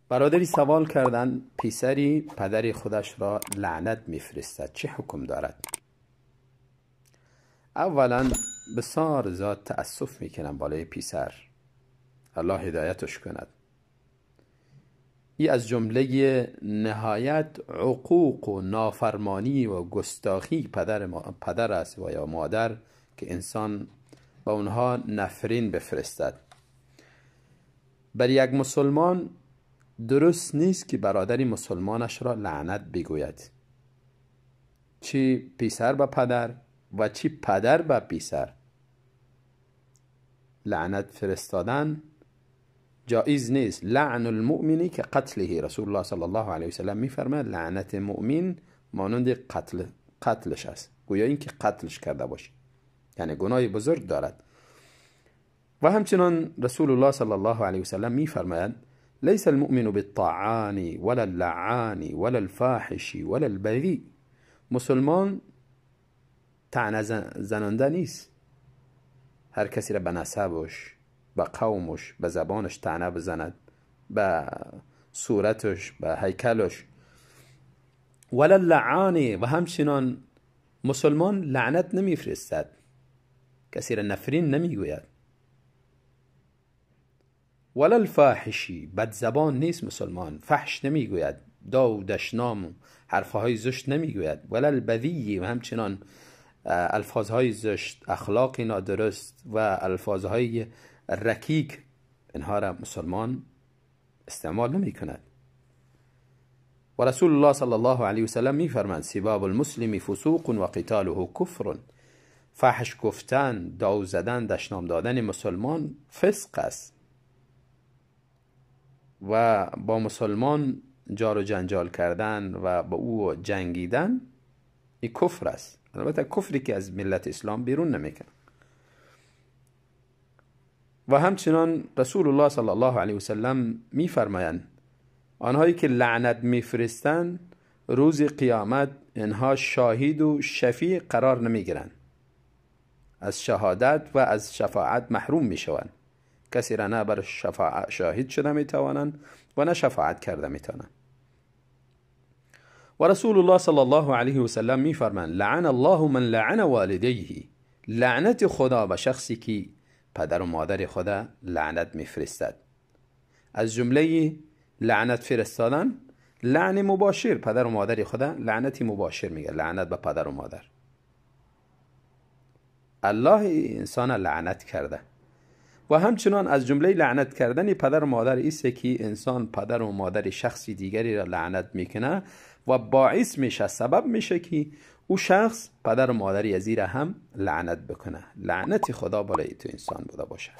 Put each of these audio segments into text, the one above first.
برادری سوال کردند پسری پدر خودش را لعنت میفرستد، چه حکم دارد؟ اولا بسیار زیاد تأسف میکنم بالای پسر، الله هدایتش کند. این از جمله نهایت عقوق و نافرمانی و گستاخی پدر است و یا مادر که انسان با اونها نفرین بفرستد. بر یک مسلمان درست نیست که برادری مسلمانش را لعنت بگوید، چی پسر به پدر و چی پدر به پسر. لعنت فرستادن جایز نیست. لعن المؤمنی که قتله، رسول الله صلی الله علیه و سلم میفرماید لعنت مؤمن مانند قتلش است، گویا این که قتلش کرده باشی، یعنی گناه بزرگ دارد. و همچنان رسول الله صلی الله علیه و سلم میفرماید لیس المؤمن بالطاعان ولا اللعان ولا الفاحش ولا البذیء. مسلمان طعنه زننده نیست، هر کسی را به نسبش، به قومش، به زبانش طعنه بزند، به صورتش، به هیکلش. ولا اللعان، و همچنان مسلمان لعنت نمیفرستد، کسی را نفرین نمیگوید. ولا الفاحشی، بد زبان نیست مسلمان، فحش نمیگوید، دشنام حرفهای زشت نمیگوید. ولا البذی، و همچنان الفاظهای زشت، اخلاق نادرست و الفاظهای رکیک، اینها را مسلمان استعمال نمی کند. و رسول الله صلی الله علیه و سلم می فرماید سباب المسلم فسوق و قتاله کفر. فحش گفتن، داو زدن، دشنام دادن مسلمان فسق است و با مسلمان جار و جنجال کردن و با او جنگیدن این کفر است. البته کفری که از ملت اسلام بیرون نمیکنه. و همچنان رسول الله صلی الله علیه و سلم میفرمایند آنهایی که لعنت میفرستند روز قیامت اینها شاهد و شفیع قرار نمیگیرند، از شهادت و از شفاعت محروم میشوند. کسی را نه بر شفاعت شاهد شده میتوانند و نه شفاعت کرده میتوانند. و رسول الله صلی الله علیه و سلم میفرماند لعن الله من لعن والدیه. لعنت خدا به شخصی که پدر و مادر خدا لعنت میفرستد. از جمله لعنت فرستادن لعن مباشر، پدر و مادر خدا لعنتی مباشر میگه، لعنت به پدر و مادر. الله انسان لعنت کرده. و همچنان از جمله لعنت کردن پدر و مادر ایست که انسان پدر و مادر شخصی دیگری را لعنت میکنه و باعث میشه، سبب میشه که او شخص پدر و مادر ازی را هم لعنت بکنه. لعنت خدا بالای تو انسان بوده باشه.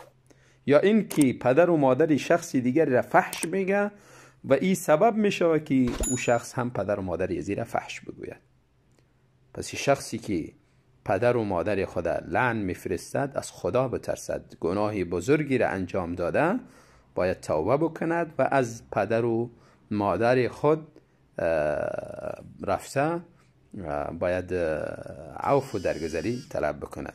یا این که پدر و مادر شخصی دیگری را فحش میگه و این سبب میشه که او شخص هم پدر و مادر ازی را فحش بگوید. پس شخصی که پدر و مادر خدا لعن میفرستد از خدا بترسد، گناهی بزرگی را انجام داده، باید توبه بکند و از پدر و مادر خود رفته باید عفو و درگذری طلب بکند.